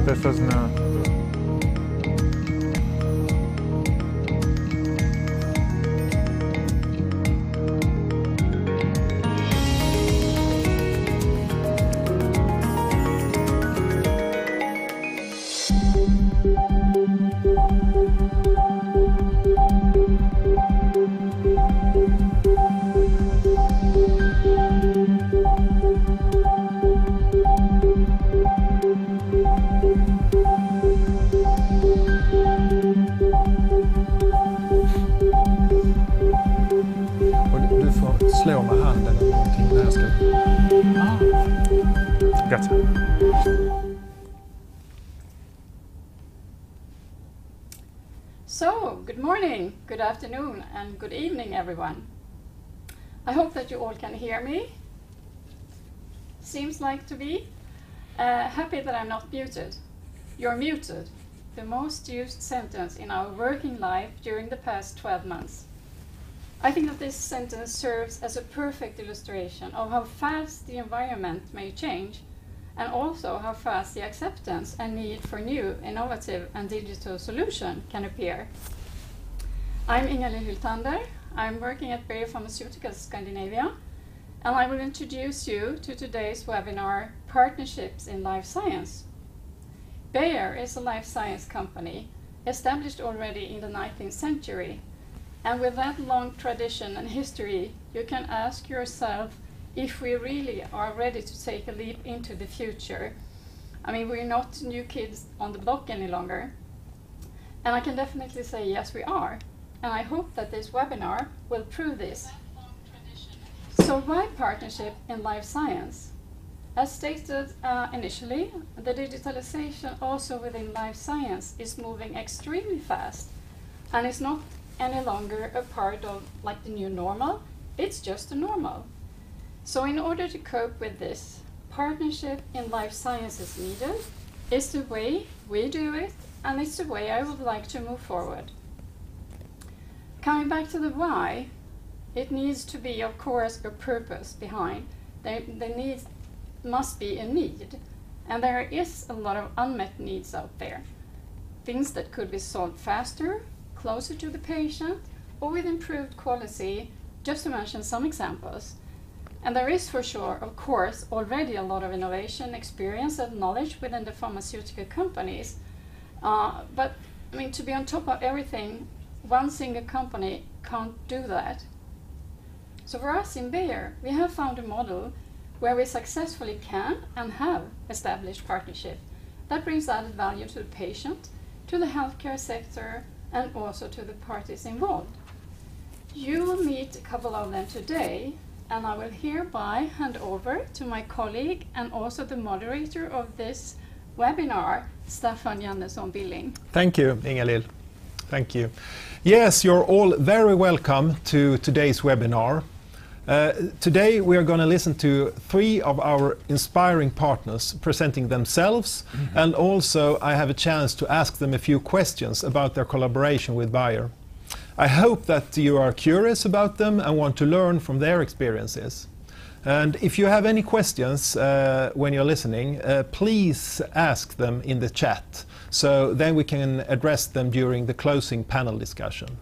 соответственно... Slå med handen eller någonting när jag ska... Gotcha. So, good morning, good afternoon, and good evening, everyone. I hope that you all can hear me. Seems like to be. Happy that I'm not muted. You're muted, the most used sentence in our working life during the past 12 months. I think that this sentence serves as a perfect illustration of how fast the environment may change, and also how fast the acceptance and need for new, innovative and digital solution can appear. I'm Ingalill Hyltander. I'm working at Bayer Pharmaceuticals Scandinavia, and I will introduce you to today's webinar, Partnerships in Life Science. Bayer is a life science company established already in the 19th century. And with that long tradition and history, you can ask yourself if we really are ready to take a leap into the future. I mean, we're not new kids on the block any longer. And I can definitely say yes, we are. And I hope that this webinar will prove this. So why partnership in life science? As stated initially, the digitalization also within life science is moving extremely fast and is not any longer a part of like the new normal, it's just a normal. So in order to cope with this, partnership in life science is needed. It's the way we do it, and it's the way I would like to move forward. Coming back to the why, it needs to be, of course, a purpose behind. There must be a need, and there is a lot of unmet needs out there. Things that could be solved faster, closer to the patient, or with improved quality, just to mention some examples. And there is for sure, of course, already a lot of innovation, experience and knowledge within the pharmaceutical companies. But I mean, to be on top of everything, one single company can't do that. So for us in Bayer, we have found a model where we successfully can and have established partnership that brings added value to the patient, to the healthcare sector, and also to the parties involved. You will meet a couple of them today, and I will hereby hand over to my colleague and also the moderator of this webinar, Staffan Jannesson. Thank you, Ingalill. Thank you. Yes, you're all very welcome to today's webinar. Today we are going to listen to 3 of our inspiring partners presenting themselves, and also I have a chance to ask them a few questions about their collaboration with Bayer. I hope that you are curious about them and want to learn from their experiences. And if you have any questions when you're listening, please ask them in the chat, so then we can address them during the closing panel discussion.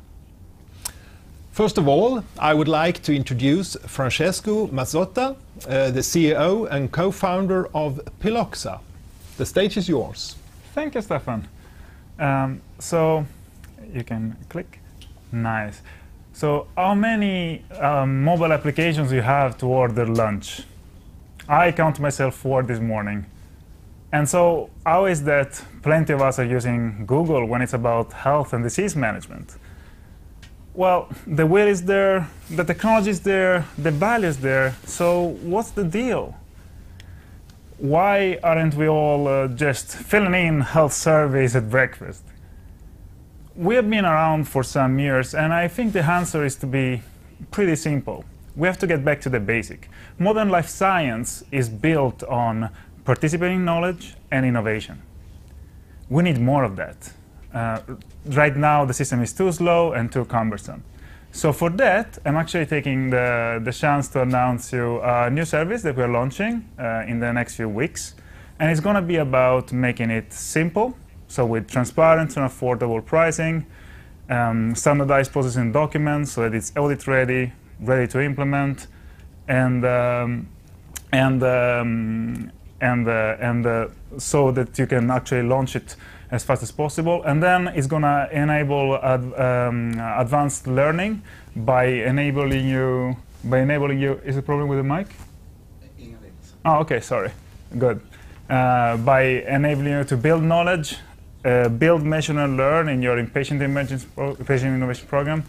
First of all, I would like to introduce Francesco Mazzotta, the CEO and co-founder of Piloxa. The stage is yours. Thank you, Staffan. So you can click. Nice. So how many mobile applications you have to order lunch? I count myself 4 this morning. And so how is that plenty of us are using Google when it's about health and disease management? Well, the will is there, the technology is there, the value is there, so what's the deal? Why aren't we all just filling in health surveys at breakfast? We have been around for some years, and I think the answer is to be pretty simple. We have to get back to the basic. Modern life science is built on participating knowledge and innovation. We need more of that. Right now, the system is too slow and too cumbersome. So for that, I'm actually taking the chance to announce you a new service that we're launching in the next few weeks. And it's going to be about making it simple, so with transparent and affordable pricing, standardized processing documents so that it's audit ready, ready to implement, and so that you can actually launch it as fast as possible. And then it's going to enable advanced learning by enabling you. Is a problem with the mic? Ingalill. Oh, okay, sorry. Good. By enabling you to build knowledge, build, measure, and learn in your patient innovation program,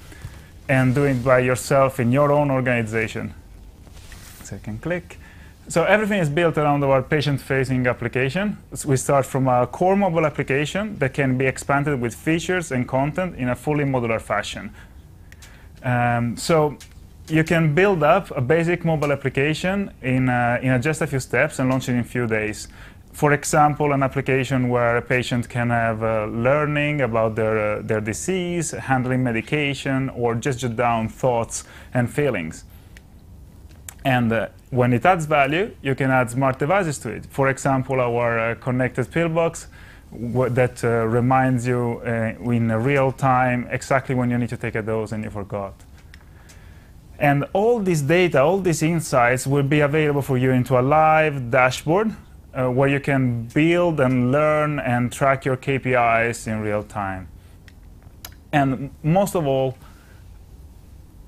and do it by yourself in your own organization. So I can click. So everything is built around our patient-facing application. So we start from a core mobile application that can be expanded with features and content in a fully modular fashion. So you can build up a basic mobile application in just a few steps and launch it in a few days. For example, an application where a patient can have learning about their disease, handling medication, or just jot down thoughts and feelings. And when it adds value, you can add smart devices to it. For example, our connected pillbox that reminds you in real time exactly when you need to take a dose and you forgot. And all this data, all these insights will be available for you into a live dashboard where you can build and learn and track your KPIs in real time. And most of all,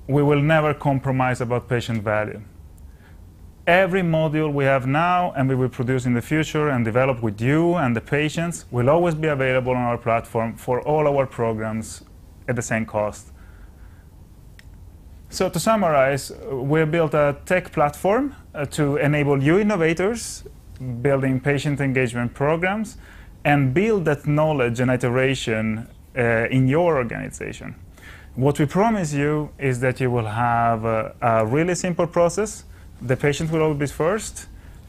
we will never compromise about patient value. Every module we have now and we will produce in the future and develop with you and the patients will always be available on our platform for all our programs at the same cost. So to summarize, we built a tech platform to enable you innovators building patient engagement programs and build that knowledge and iteration in your organization. What we promise you is that you will have a really simple process. The patient will always be first,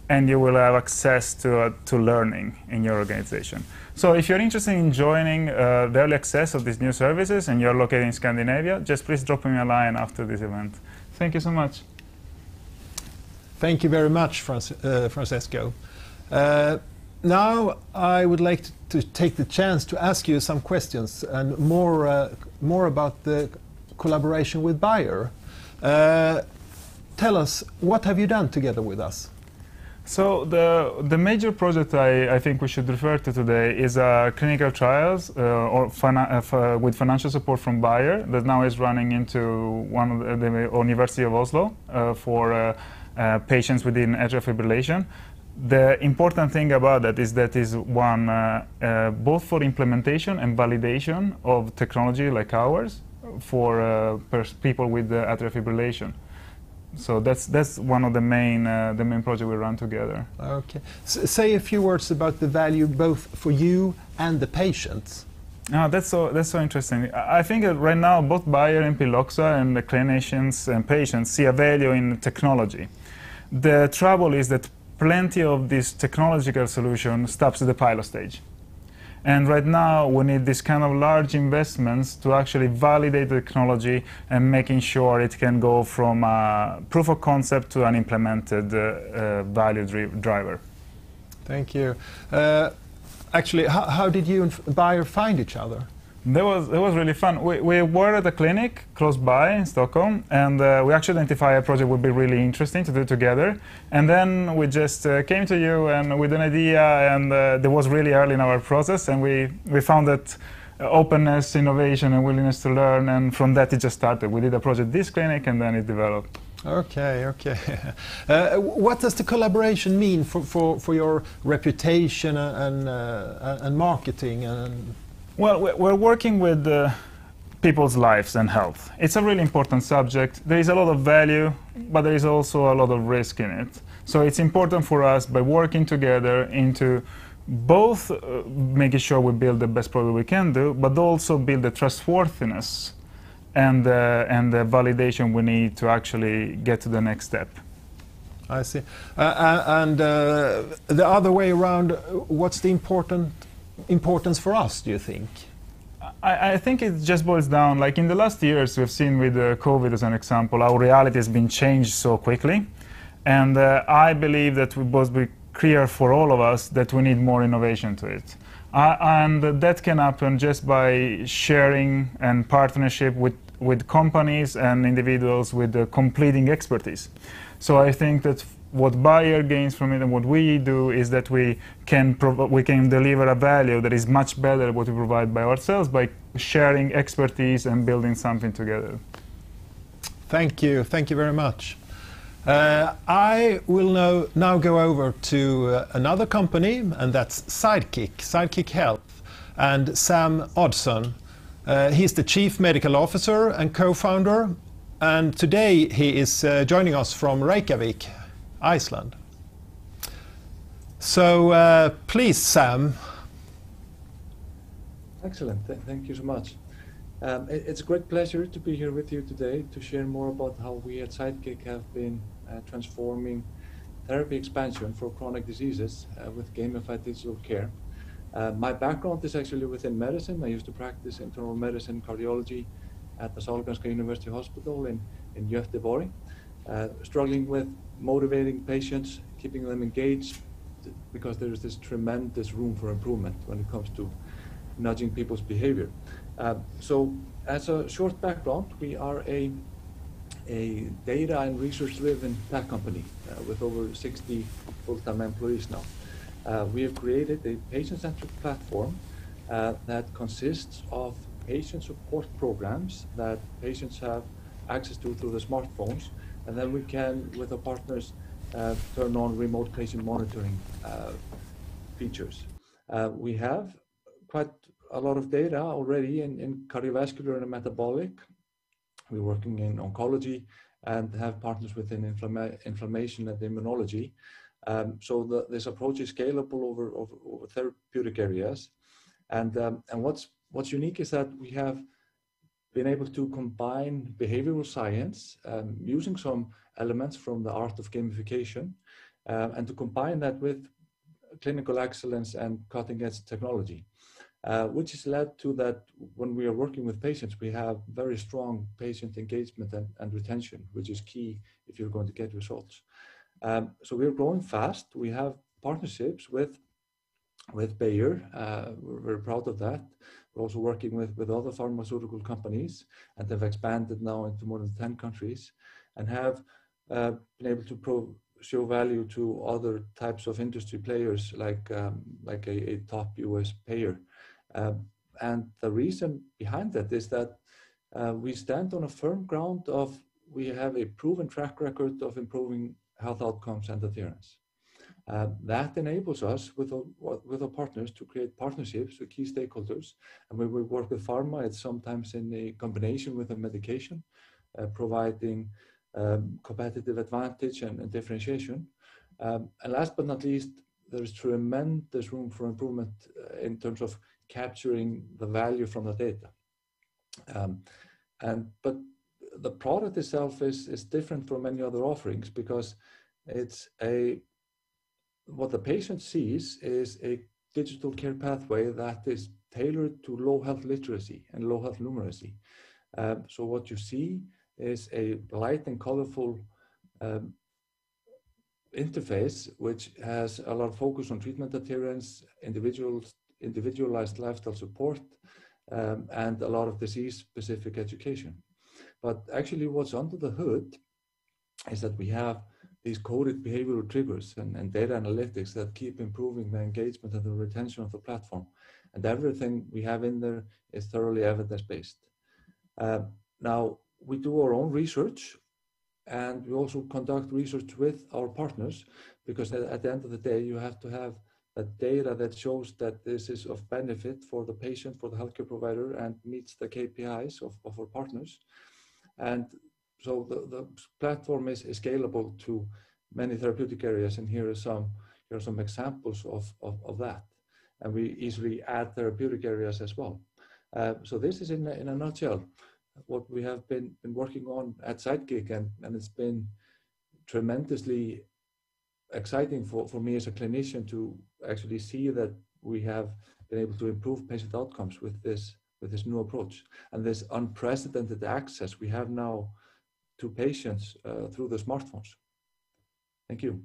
and you will have access to learning in your organization. So if you're interested in joining the early access of these new services and you're located in Scandinavia, just please drop me a line after this event. Thank you so much. Thank you very much, Francesco. Now I would like to take the chance to ask you some questions and more about the collaboration with Bayer. Tell us, what have you done together with us? So the major project I think we should refer to today is clinical trials with financial support from Bayer that now is running into the University of Oslo for patients within atrial fibrillation. The important thing about that is one both for implementation and validation of technology like ours for people with atrial fibrillation. So that's one of the main projects we run together. Okay. Say a few words about the value both for you and the patients. Oh, that's so interesting. I think that right now both Bayer and Piloxa and the clinicians and patients see a value in technology. The trouble is that plenty of this technological solution stops at the pilot stage. And right now we need this kind of large investments to actually validate the technology and making sure it can go from a proof of concept to an implemented value driver. Thank you. Actually, how did you and Bayer find each other? It was really fun. We were at a clinic close by in Stockholm, and we actually identified a project would be really interesting to do together. And then we just came to you and with an idea, and that was really early in our process, and we found that openness, innovation, and willingness to learn, and from that it just started. We did a project this clinic, and then it developed. Okay, okay. What does the collaboration mean for your reputation and marketing? Well, we're working with people's lives and health. It's a really important subject. There is a lot of value, but there is also a lot of risk in it. So it's important for us by working together into both making sure we build the best product we can do, but also build the trustworthiness and the validation we need to actually get to the next step. I see. And the other way around, what's the importance for us, do you think? I think it just boils down, like in the last years we've seen with COVID as an example, our reality has been changed so quickly. And I believe that we both clear for all of us that we need more innovation to it. And that can happen just by sharing and partnership with companies and individuals with the completing expertise. So I think that what Bayer gains from it and what we do is that we can deliver a value that is much better than what we provide by ourselves by sharing expertise and building something together. Thank you very much. I will now go over to another company, and that's Sidekick Health, and Sam Oddsson. He's the Chief Medical Officer and co-founder, and today he is joining us from Reykjavik, Iceland. So please, Sam. Excellent. Thank you so much. It's a great pleasure to be here with you today to share more about how we at Sidekick have been transforming therapy expansion for chronic diseases with gamified digital care. My background is actually within medicine. I used to practice internal medicine cardiology at the Saemundur University Hospital in Göteborg, struggling with motivating patients, keeping them engaged, because there is this tremendous room for improvement when it comes to nudging people's behavior. So as a short background, we are a data and research-driven tech company with over 60 full-time employees now. We have created a patient-centric platform that consists of patient support programs that patients have access to through their smartphones, and then we can, with our partners, turn on remote patient monitoring features. We have quite a lot of data already in cardiovascular and metabolic. We're working in oncology and have partners within inflammation and immunology. So this approach is scalable over therapeutic areas. And what's unique is that we have been able to combine behavioral science using some elements from the art of gamification and to combine that with clinical excellence and cutting-edge technology. Which has led to that when we are working with patients, we have very strong patient engagement and retention, which is key if you're going to get results. So we're growing fast. We have partnerships with Bayer. We're very proud of that. We're also working with other pharmaceutical companies and have expanded now into more than 10 countries and have been able to show value to other types of industry players like a top US payer. And the reason behind that is that we stand on a firm ground of we have a proven track record of improving health outcomes and adherence. That enables us with our partners to create partnerships with key stakeholders. And when we work with pharma, it's sometimes in a combination with a medication, providing competitive advantage and differentiation. And last but not least, there's tremendous room for improvement in terms of capturing the value from the data. But the product itself is different from many other offerings because it's what the patient sees is a digital care pathway that is tailored to low health literacy and low health numeracy. So what you see is a light and colorful interface, which has a lot of focus on treatment adherence, individualized lifestyle support, and a lot of disease-specific education. But actually what's under the hood is that we have these coded behavioral triggers and data analytics that keep improving the engagement and the retention of the platform. And everything we have in there is thoroughly evidence-based. Now, we do our own research, and we also conduct research with our partners, because at the end of the day, you have to have that data that shows that this is of benefit for the patient, for the healthcare provider, and meets the KPIs of our partners. And so the platform is scalable to many therapeutic areas, and here are some examples of that. And we easily add therapeutic areas as well. So this is in a nutshell what we have been working on at Sidekick, and it's been tremendously exciting for me as a clinician to actually see that we have been able to improve patient outcomes with this new approach and this unprecedented access we have now to patients through the smartphones. Thank you.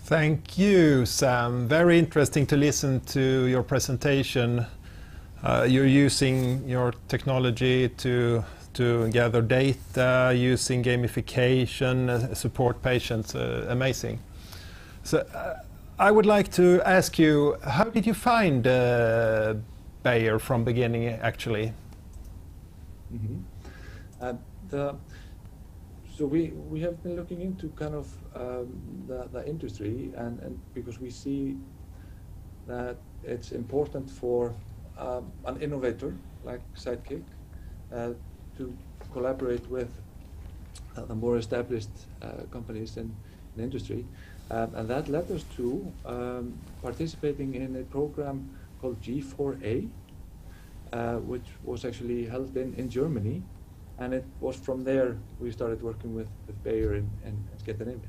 Thank you, Sam. Very interesting to listen to your presentation. You're using your technology to gather data, using gamification, support patients. Amazing. So I would like to ask you, how did you find Bayer from beginning, actually? So we have been looking into kind of the industry, and because we see that it's important for an innovator like Sidekick to collaborate with the more established companies in the industry, and that led us to participating in a program called G4A, which was actually held in Germany. And it was from there we started working with Bayer in Scandinavia.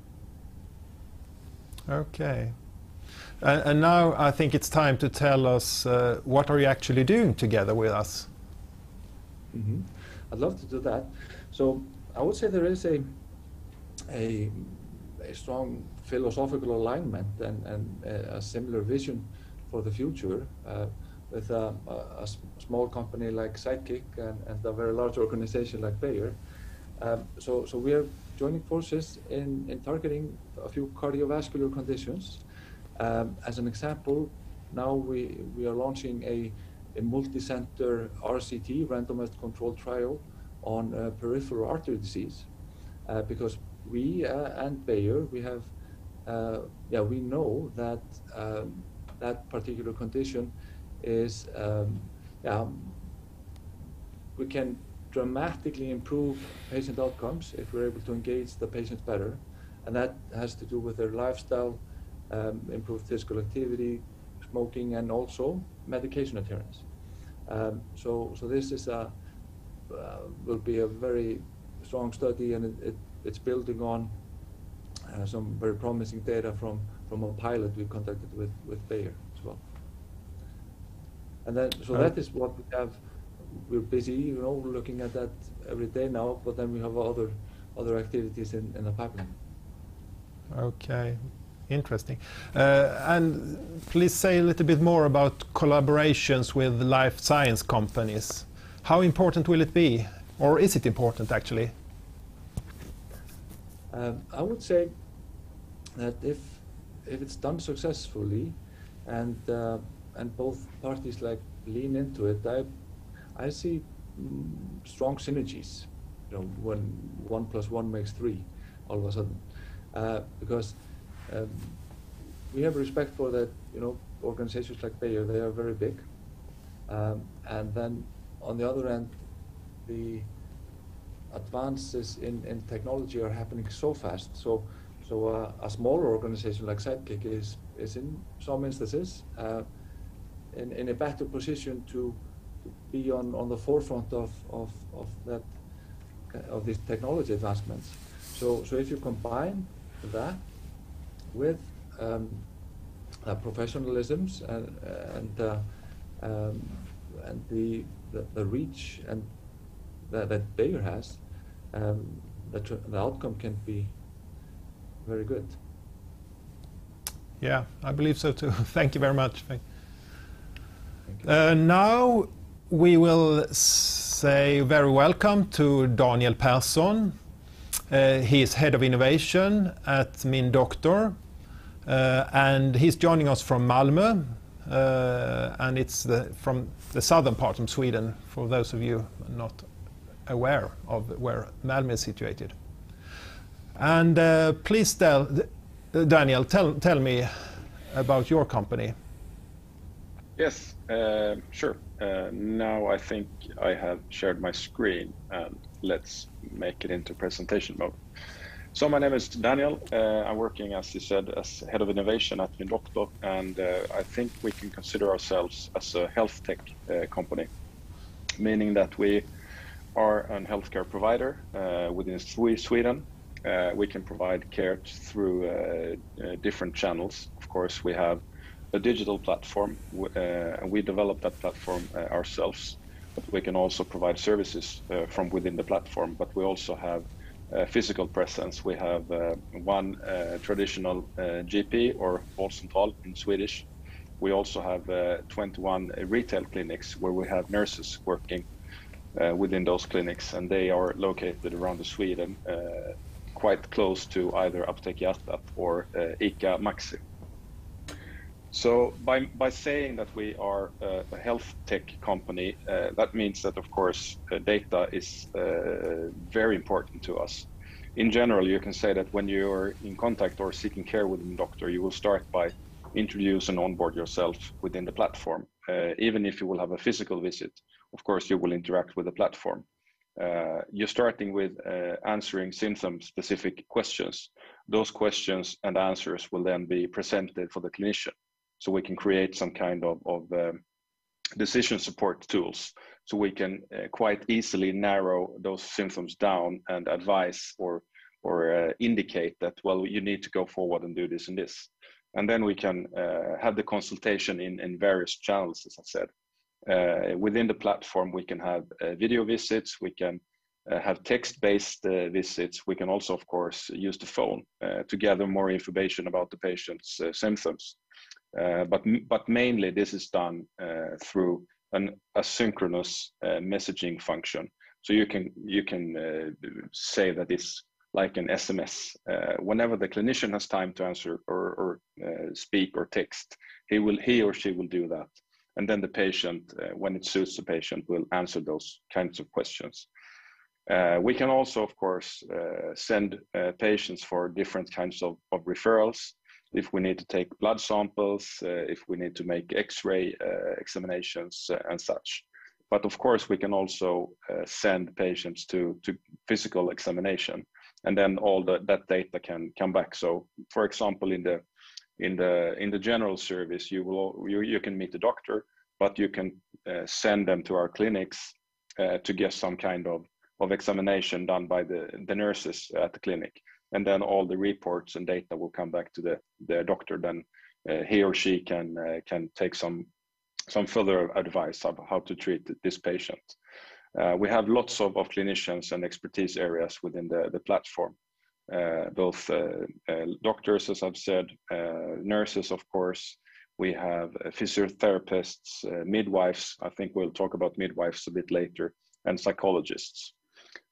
Okay. And now I think it's time to tell us what are you actually doing together with us? I'd love to do that. So I would say there is a strong philosophical alignment and a similar vision for the future with a small company like Sidekick and a very large organization like Bayer. So we are joining forces in targeting a few cardiovascular conditions. As an example, now we are launching a multi-center RCT, randomized controlled trial, on peripheral artery disease, because we and Bayer, we have, we know that that particular condition is, we can dramatically improve patient outcomes if we're able to engage the patients better, and that has to do with their lifestyle, improved physical activity, smoking, and also medication adherence. So this is will be a very strong study, and it's building on some very promising data from a pilot we conducted with Bayer as well. And then, so that is what we have. We're busy, looking at that every day now, but then we have other activities in the pipeline. Okay, interesting. And please say a little bit more about collaborations with life science companies. How important will it be, or is it important actually? I would say that if it's done successfully, and both parties lean into it, I see strong synergies. When 1 + 1 makes 3, all of a sudden, because we have respect for that. Organizations like Bayer, they are very big, and then on the other end, the advances in technology are happening so fast. So a smaller organization like Sidekick is in some instances in a better position to be on the forefront of these technology advancements. So if you combine that with professionalisms and the reach and that Bayer has, the outcome can be very good. Yeah, I believe so too. Thank you very much. Thank you. Now we will say very welcome to Daniel Persson. He is head of innovation at Doktor, and he's joining us from Malmö, and it's from the southern part of Sweden, for those of you not aware of where Malmö is situated. And please, Daniel, tell me about your company. Yes, sure. Now I think I have shared my screen, and let's make it into presentation mode. So my name is Daniel. I'm working, as you said, as head of innovation at Doktor, and I think we can consider ourselves as a health tech company, meaning that we are a healthcare provider within Sweden. We can provide care through different channels. Of course, we have a digital platform, and we develop that platform ourselves. But we can also provide services from within the platform. But we also have physical presence. We have one traditional GP or vårdcentral in Swedish. We also have 21 retail clinics where we have nurses working within those clinics, and they are located around Sweden, quite close to either Apotek Hjärtat or ICA Maxi. So by saying that we are a health tech company, that means that, of course, data is very important to us. In general, you can say that when you're in contact or seeking care with a doctor, you will start by introduce and onboard yourself within the platform. Even if you will have a physical visit, of course, you will interact with the platform. You're starting with answering symptom-specific questions. Those questions and answers will then be presented for the clinician, so we can create some kind of decision support tools, so we can quite easily narrow those symptoms down and advise or indicate that, well, you need to go forward and do this and this. And then we can have the consultation in various channels, as I said. Within the platform, we can have video visits, we can have text-based visits. We can also, of course, use the phone to gather more information about the patient's symptoms. But mainly this is done through an asynchronous messaging function. So you can say that it's like an SMS. Whenever the clinician has time to answer or speak or text, he or she will do that. And then the patient, when it suits the patient, will answer those kinds of questions. We can also, of course, send patients for different kinds of referrals. If we need to take blood samples, if we need to make X-ray examinations and such. But of course, we can also send patients to physical examination, and then all that data can come back. So, for example, in the general service, you can meet the doctor, but you can send them to our clinics to get some kind of examination done by the nurses at the clinic. And then all the reports and data will come back to the doctor. Then he or she can take some further advice of how to treat this patient. We have lots of clinicians and expertise areas within the platform, both doctors, as I've said, nurses, of course. We have physiotherapists, midwives. I think we'll talk about midwives a bit later, and psychologists.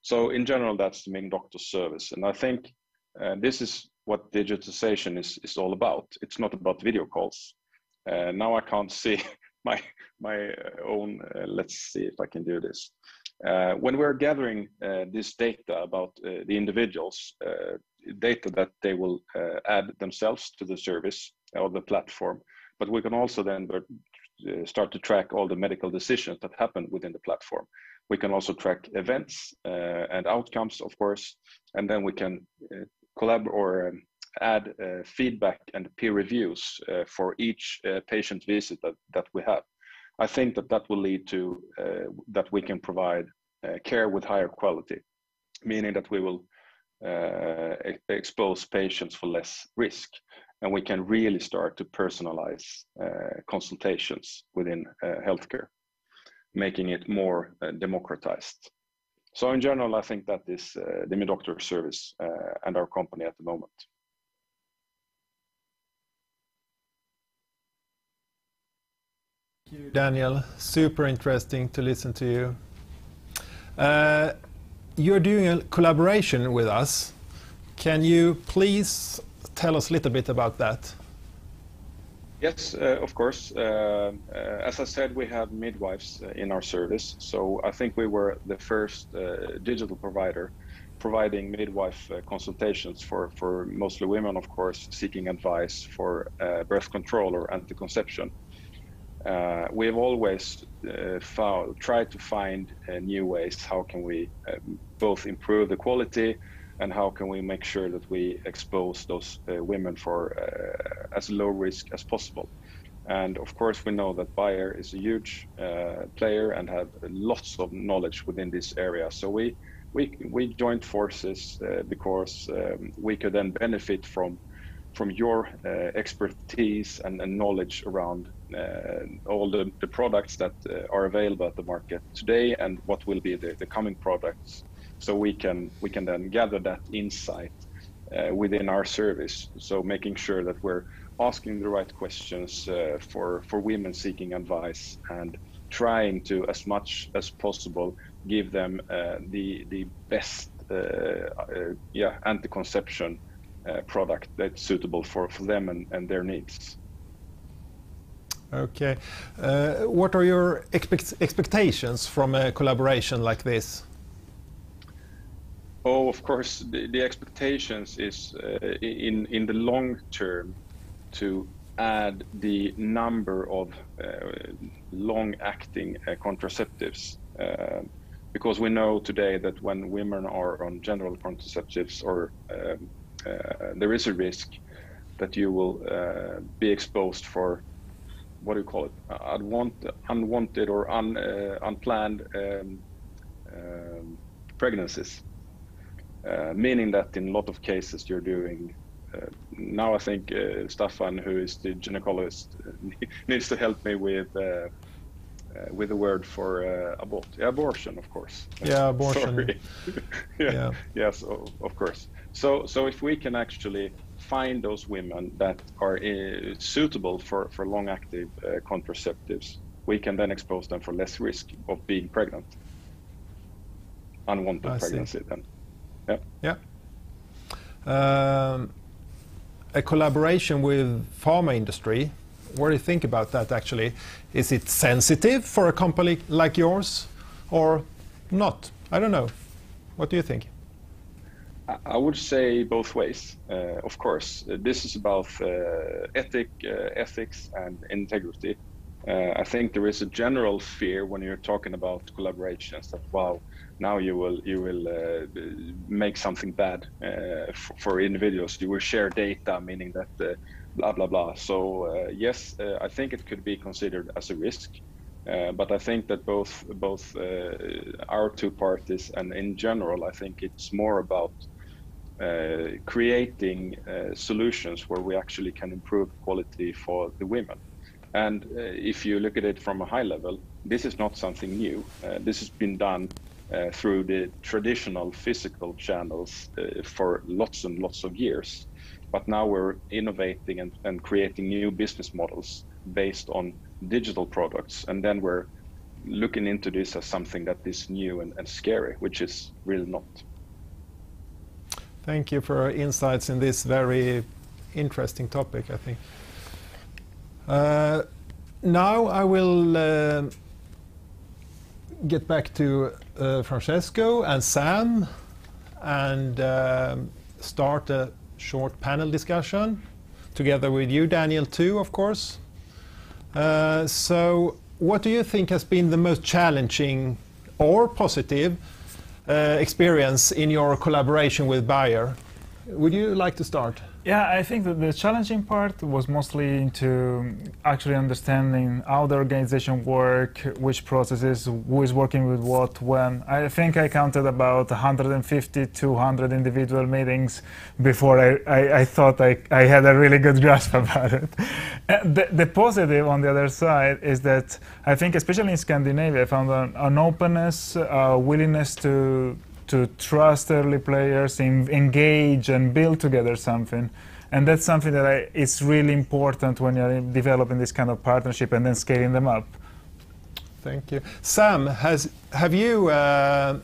So in general, that's the main doctor service. And I think this is what digitalization is all about. It's not about video calls. Now I can't see my own, let's see if I can do this. When we're gathering this data about the individuals, data that they will add themselves to the service or the platform, but we can also then start to track all the medical decisions that happen within the platform. We can also track events and outcomes, of course, and then we can collab or add feedback and peer reviews for each patient visit that we have. I think that will lead to that we can provide care with higher quality, meaning that we will expose patients for less risk, and we can really start to personalize consultations within healthcare, making it more democratized. So in general, I think that is the MeDoctor service and our company at the moment. Thank you, Daniel. Super interesting to listen to you. You're doing a collaboration with us. Can you please tell us a little bit about that? Yes, of course. As I said, we have midwives in our service. So I think we were the first digital provider providing midwife consultations for mostly women, of course, seeking advice for birth control or anti-conception. We have always tried to find new ways. How can we both improve the quality, and how can we make sure that we expose those women for as low risk as possible? And of course, we know that Bayer is a huge player and have lots of knowledge within this area. So we joined forces because we could then benefit from your expertise and knowledge around all the products that are available at the market today, and what will be the coming products so we can then gather that insight within our service. So making sure that we're asking the right questions for women seeking advice, and trying to, as much as possible, give them the best anti-conception product that's suitable for them and their needs. Okay. What are your expectations from a collaboration like this? Oh, of course, the expectations is in the long term to add the number of long-acting contraceptives, because we know today that when women are on general contraceptives, or there is a risk that you will be exposed for, what do you call it, unwanted or unplanned pregnancies, meaning that in a lot of cases you're doing. Now I think Staffan, who is the gynecologist, needs to help me with the word for abortion, of course. Yeah, abortion. Sorry. Yeah. Yes, of course. So if we can actually find those women that are suitable for long-active contraceptives, we can then expose them for less risk of being pregnant, unwanted pregnancy. Then, a collaboration with pharma industry. What do you think about that? Actually, is it sensitive for a company like yours, or not? I don't know. What do you think? I would say both ways. Of course, this is about ethics and integrity. I think there is a general fear when you're talking about collaborations that, wow, now you will make something bad for individuals. You will share data, meaning that blah blah blah. So yes, I think it could be considered as a risk. But I think that both our two parties and in general, I think it's more about creating solutions where we actually can improve quality for the women. And if you look at it from a high level, this is not something new. This has been done through the traditional physical channels for lots and lots of years. But now we're innovating and creating new business models based on digital products. And then we're looking into this as something that is new and scary, which is really not. Thank you for your insights in this very interesting topic, I think. Now I will get back to Francesco and Sam and start a short panel discussion together with you, Daniel, too, of course. So what do you think has been the most challenging or positive experience in your collaboration with Bayer? Would you like to start? Yeah, I think that the challenging part was mostly into actually understanding how the organization work, which processes, who is working with what, when. I think I counted about 150, 200 individual meetings before I thought I had a really good grasp about it. The positive on the other side is that I think, especially in Scandinavia, I found an openness, a willingness to trust early players, engage and build together something. And that's something that it's really important when you're developing this kind of partnership and then scaling them up. Thank you. Sam, have you a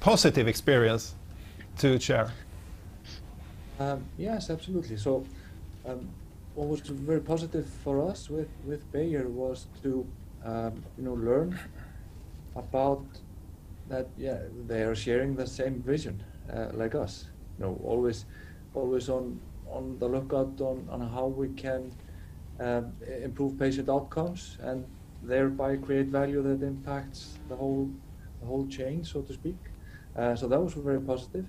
positive experience to share? Yes, absolutely. So what was very positive for us with Bayer was to learn about that. Yeah, they are sharing the same vision like us. Always on the lookout on how we can improve patient outcomes and thereby create value that impacts the whole chain, so to speak. So that was very positive.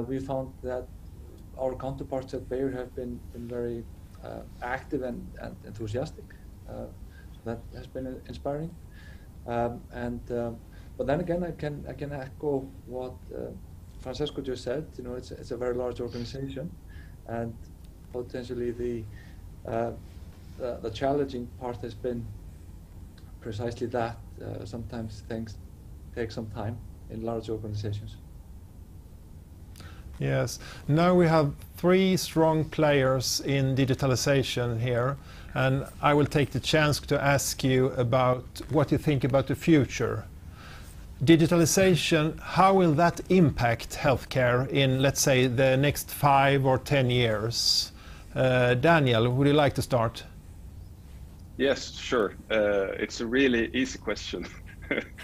We found that our counterparts at Bayer have been very active and enthusiastic. So that has been inspiring. But then again, I can echo what Francesco just said. It's a very large organization, and potentially the challenging part has been precisely that. Sometimes things take some time in large organizations. Yes. Now we have 3 strong players in digitalization here, and I will take the chance to ask you about what you think about the future. Digitalization, how will that impact healthcare in, let's say, the next 5 or 10 years? Daniel, would you like to start? Yes, sure. It's a really easy question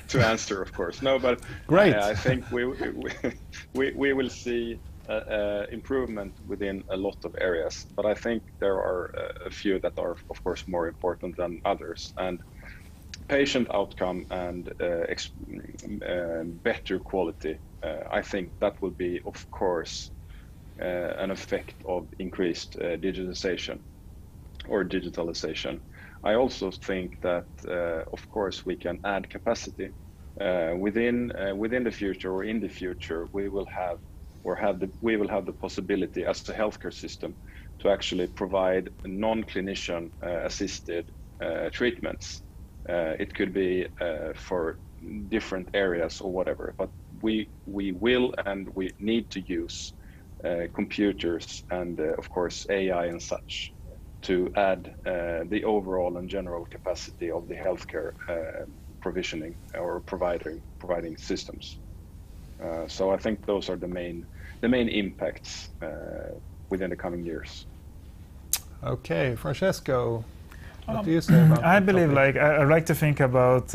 to answer, of course. No, but great. I think we will see improvement within a lot of areas. But I think there are a few that are, of course, more important than others. And patient outcome and better quality, I think that will be, of course, an effect of increased digitalization. I also think that, of course, we can add capacity within the future, or in the future, we will have the possibility as a healthcare system to actually provide non-clinician assisted treatments. It could be for different areas or whatever, but we will and we need to use computers and of course AI and such to add the overall and general capacity of the healthcare provisioning or providing systems. So I think those are the main impacts within the coming years. Okay, Francesco, what do you say about I believe topic? I like to think about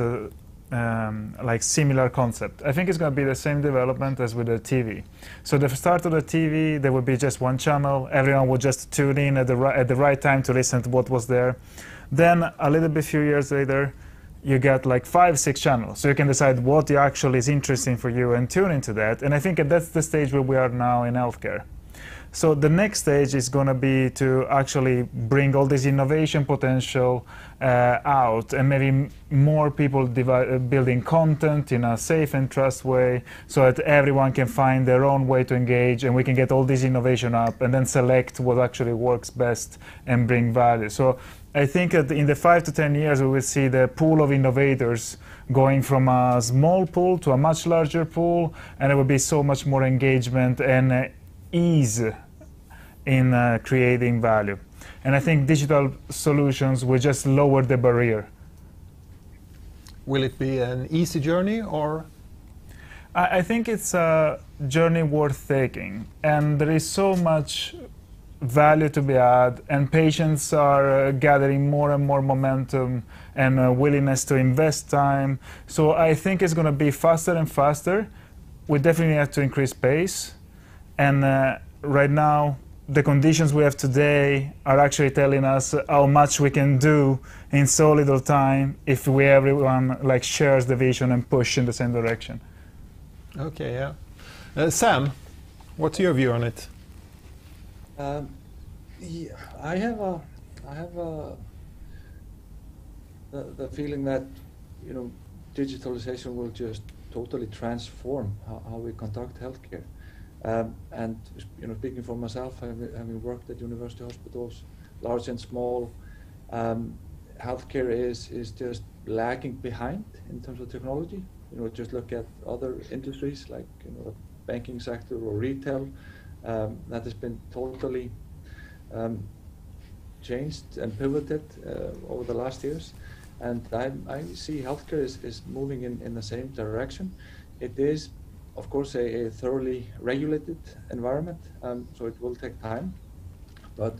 like similar concept. I think it's going to be the same development as with the TV. So the start of the TV, there would be just one channel. Everyone would just tune in at the right time to listen to what was there. Then a little bit few years later, you get like 5-6 channels. So you can decide what actually is interesting for you and tune into that. And I think that's the stage where we are now in healthcare. So the next stage is going to be to actually bring all this innovation potential out, and maybe more people building content in a safe and trust way, so that everyone can find their own way to engage, and we can get all this innovation up and then select what actually works best and bring value. So I think that in the 5 to 10 years we will see the pool of innovators going from a small pool to a much larger pool, and there will be so much more engagement and ease in creating value. And I think digital solutions will just lower the barrier. Will it be an easy journey, or? I think it's a journey worth taking, and there is so much value to be had, and patients are gathering more and more momentum and willingness to invest time. So I think it's going to be faster and faster. We definitely have to increase pace. And right now, the conditions we have today are actually telling us how much we can do in so little time if everyone like shares the vision and push in the same direction. Okay, yeah. Sam, what's your view on it? Yeah, I have the feeling that, you know, digitalization will just totally transform how we conduct healthcare. And you know, speaking for myself, having worked at university hospitals, large and small, healthcare is just lagging behind in terms of technology. You know, just look at other industries like, you know, the banking sector or retail, that has been totally changed and pivoted over the last years. And I see healthcare is moving in the same direction. It is, of course, a thoroughly regulated environment, so it will take time. But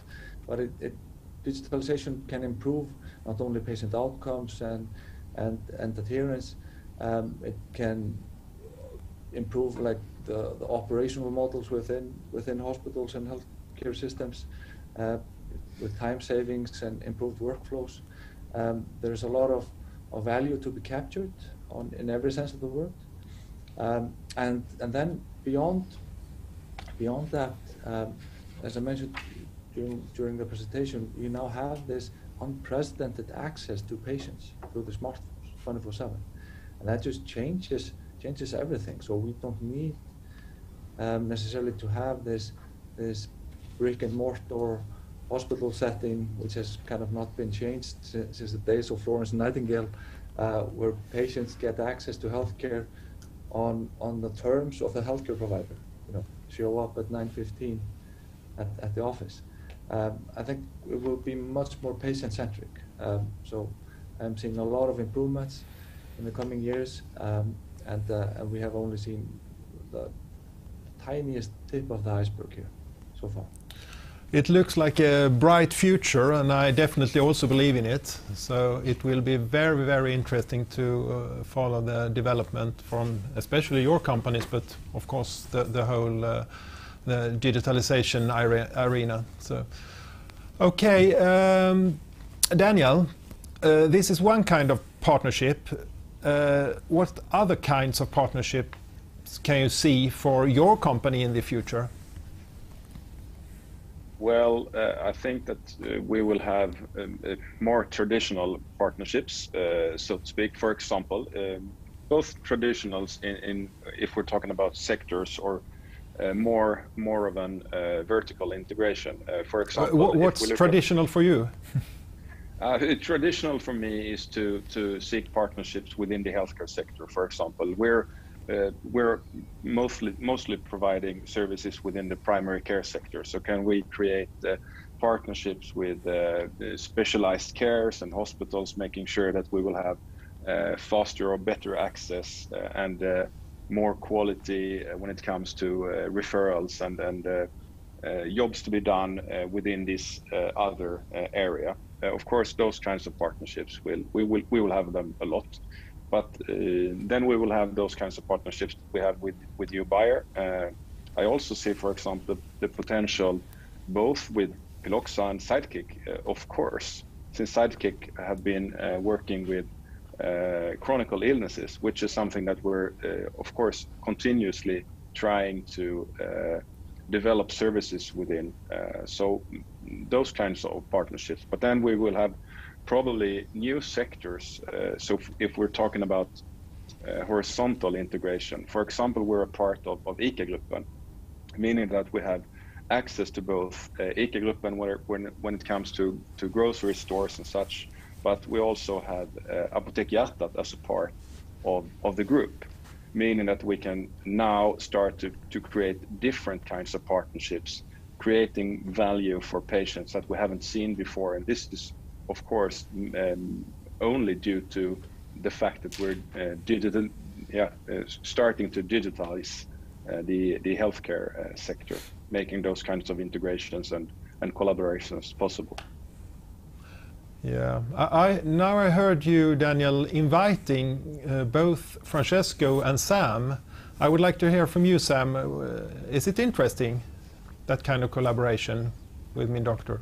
digitalization can improve not only patient outcomes and adherence. It can improve like the operational models within hospitals and healthcare systems with time savings and improved workflows. There's a lot of value to be captured in every sense of the word. And then beyond that, as I mentioned during the presentation, we now have this unprecedented access to patients through the smartphones 24/7, and that just changes everything. So we don't need necessarily to have this brick and mortar hospital setting, which has kind of not been changed since the days of Florence Nightingale, where patients get access to healthcare on the terms of the healthcare provider. You know, show up at 9:15 at the office. I think it will be much more patient-centric. So I'm seeing a lot of improvements in the coming years, and we have only seen the tiniest tip of the iceberg here so far. It looks like a bright future, and I definitely also believe in it. So it will be very, very interesting to follow the development from especially your companies, but of course the whole the digitalization arena. So, okay, Daniel, this is one kind of partnership. What other kinds of partnerships can you see for your company in the future? Well, I think that we will have more traditional partnerships, so to speak. For example, both traditionals in if we're talking about sectors or more of an vertical integration. For example, what's traditional for you? Traditional for me is to seek partnerships within the healthcare sector. For example, we're mostly providing services within the primary care sector. So can we create partnerships with specialized cares and hospitals, making sure that we will have faster or better access and more quality when it comes to referrals and jobs to be done within this other area. Of course, those kinds of partnerships we will have them a lot. But then we will have those kinds of partnerships we have with you, buyer. I also see, for example, the potential both with Piloxa and Sidekick, of course, since Sidekick have been working with chronic illnesses, which is something that we're, of course, continuously trying to develop services within. So those kinds of partnerships. But then we will have probably new sectors. So if we're talking about horizontal integration, for example, we're a part of ICA-gruppen, meaning that we have access to both ICA-gruppen when it comes to grocery stores and such, but we also have Apotek Hjärtat as a part of the group, meaning that we can now start to create different kinds of partnerships, creating value for patients that we haven't seen before. And this is, of course, only due to the fact that we're starting to digitalize the healthcare sector, making those kinds of integrations and collaborations possible. Yeah, now I heard you, Daniel, inviting both Francesco and Sam. I would like to hear from you, Sam. Is it interesting, that kind of collaboration with me, Doktor?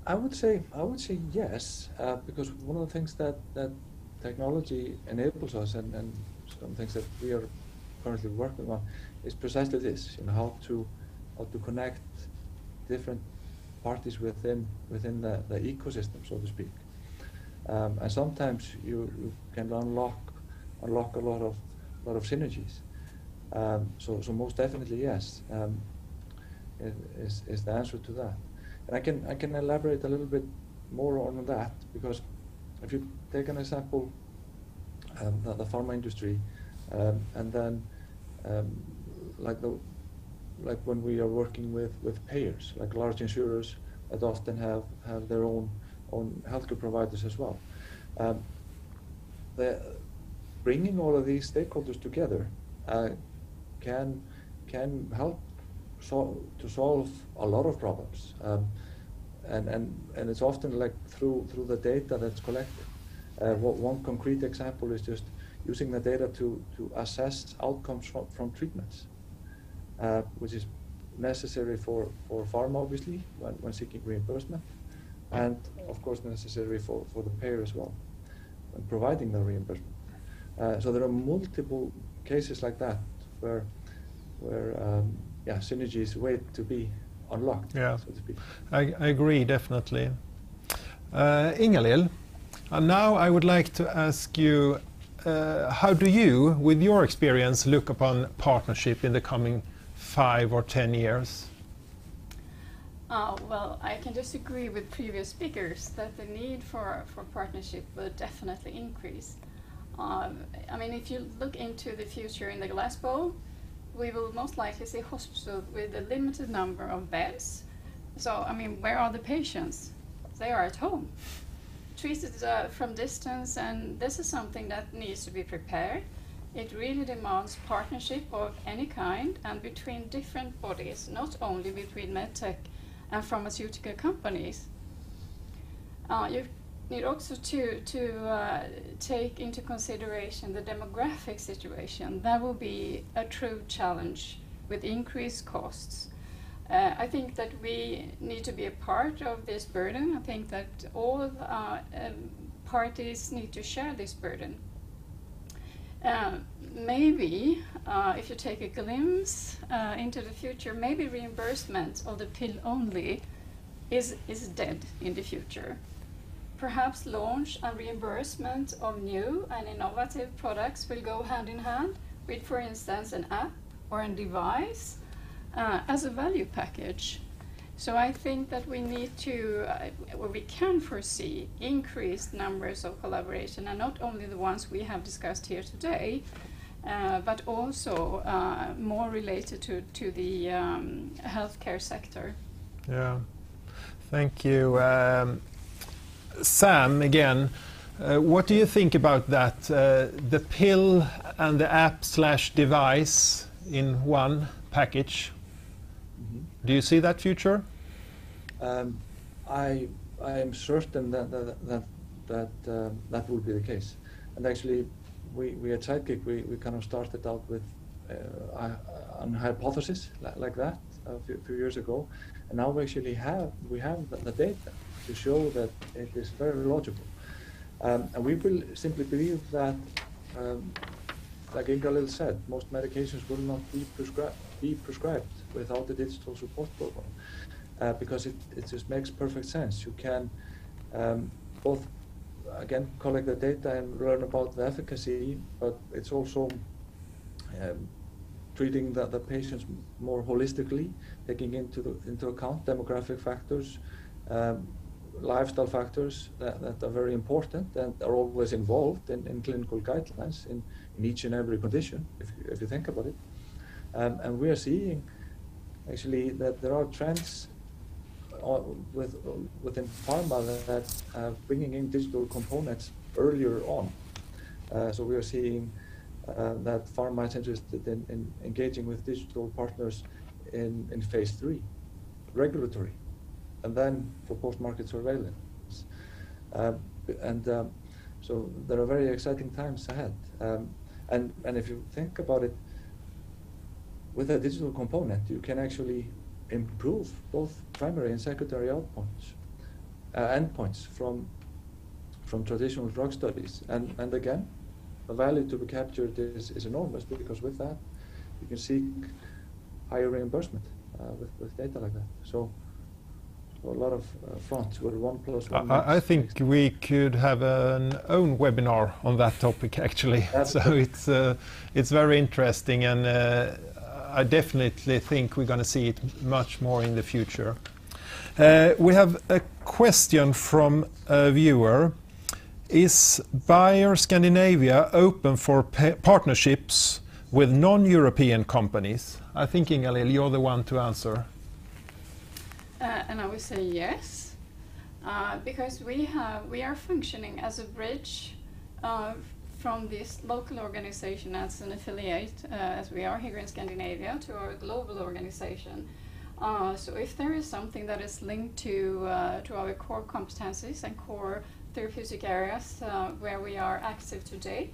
I would say yes, because one of the things that technology enables us, and some things that we are currently working on, is precisely this: how to connect different parties within the ecosystem, so to speak. And sometimes you can unlock a lot of synergies. So most definitely yes, is the answer to that. And I can elaborate a little bit more on that, because if you take an example, the pharma industry, and then like when we are working with payers, like large insurers that often have their own healthcare providers as well. Bringing all of these stakeholders together can help to solve a lot of problems, and it's often like through the data that's collected. One concrete example is just using the data to assess outcomes from treatments, which is necessary for pharma, obviously, when seeking reimbursement, and of course necessary for the payer as well when providing the reimbursement. So there are multiple cases like that where synergies wait to be unlocked, yeah, so to speak. I agree, definitely. Ingalill, now I would like to ask you, how do you, with your experience, look upon partnership in the coming 5 or 10 years? Well, I can just agree with previous speakers that the need for partnership will definitely increase. I mean, if you look into the future in the glass bowl, we will most likely see hospitals with a limited number of beds. So, I mean, where are the patients? They are at home, treated from distance, and this is something that needs to be prepared. It really demands partnership of any kind and between different bodies, not only between medtech and pharmaceutical companies. You need also to take into consideration the demographic situation. That will be a true challenge with increased costs. I think that we need to be a part of this burden. I think that all parties need to share this burden. Maybe, if you take a glimpse into the future, maybe reimbursement of the pill only is dead in the future. Perhaps launch and reimbursement of new and innovative products will go hand in hand with, for instance, an app or a device as a value package. So I think that we need to, or we can foresee, increased numbers of collaboration, and not only the ones we have discussed here today, but also more related to the healthcare sector. Yeah, thank you. Sam, again, what do you think about that? The pill and the app/device in one package. Do you see that future? I am certain that will be the case. And actually, we at Sidekick we kind of started out with an hypothesis like that a few years ago, and now we actually have the data to show that it is very logical. And we will simply believe that, like Ingalill said, most medications will not be prescribed without the digital support program, because it just makes perfect sense. You can both, again, collect the data and learn about the efficacy, but it's also treating the patients more holistically, taking into account demographic factors, lifestyle factors that are very important and are always involved in clinical guidelines in each and every condition, if you think about it. And we are seeing actually that there are trends within pharma that bringing in digital components earlier on. So we are seeing that pharma is interested in engaging with digital partners in phase 3, regulatory, and then for post-market surveillance. So there are very exciting times ahead. And if you think about it, with a digital component, you can actually improve both primary and secondary endpoints from traditional drug studies. And again, the value to be captured is enormous, because with that, you can seek higher reimbursement with data like that. So a lot of fronts where 1 + 1. I think we could have an own webinar on that topic, actually. So it's very interesting, and I definitely think we're going to see it much more in the future. We have a question from a viewer. Is Bayer Scandinavia open for partnerships with non-European companies? I think, Ingalill, you're the one to answer. And I would say yes, because we are functioning as a bridge from this local organization as an affiliate, as we are here in Scandinavia, to our global organization. So if there is something that is linked to our core competencies and core therapeutic areas where we are active today,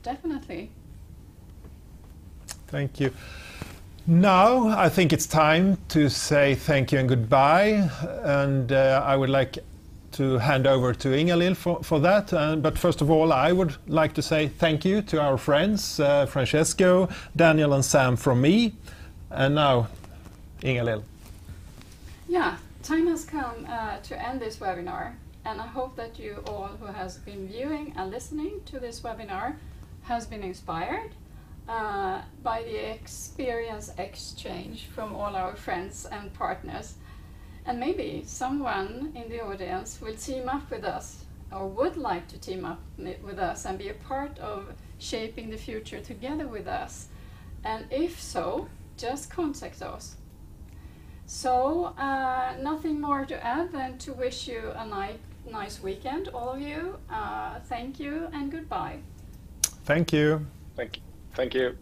definitely. Thank you. Now I think it's time to say thank you and goodbye, and I would like to hand over to Ingalill for that. But first of all, I would like to say thank you to our friends, Francesco, Daniel and Sam from me. And now, Ingalill. Yeah, time has come to end this webinar, and I hope that you all who has been viewing and listening to this webinar has been inspired by the experience exchange from all our friends and partners. And maybe someone in the audience will team up with us or would like to team up with us and be a part of shaping the future together with us? And if so, just contact us. So, nothing more to add than to wish you a nice weekend, all of you. Thank you and goodbye. Thank you. Thank you. Thank you.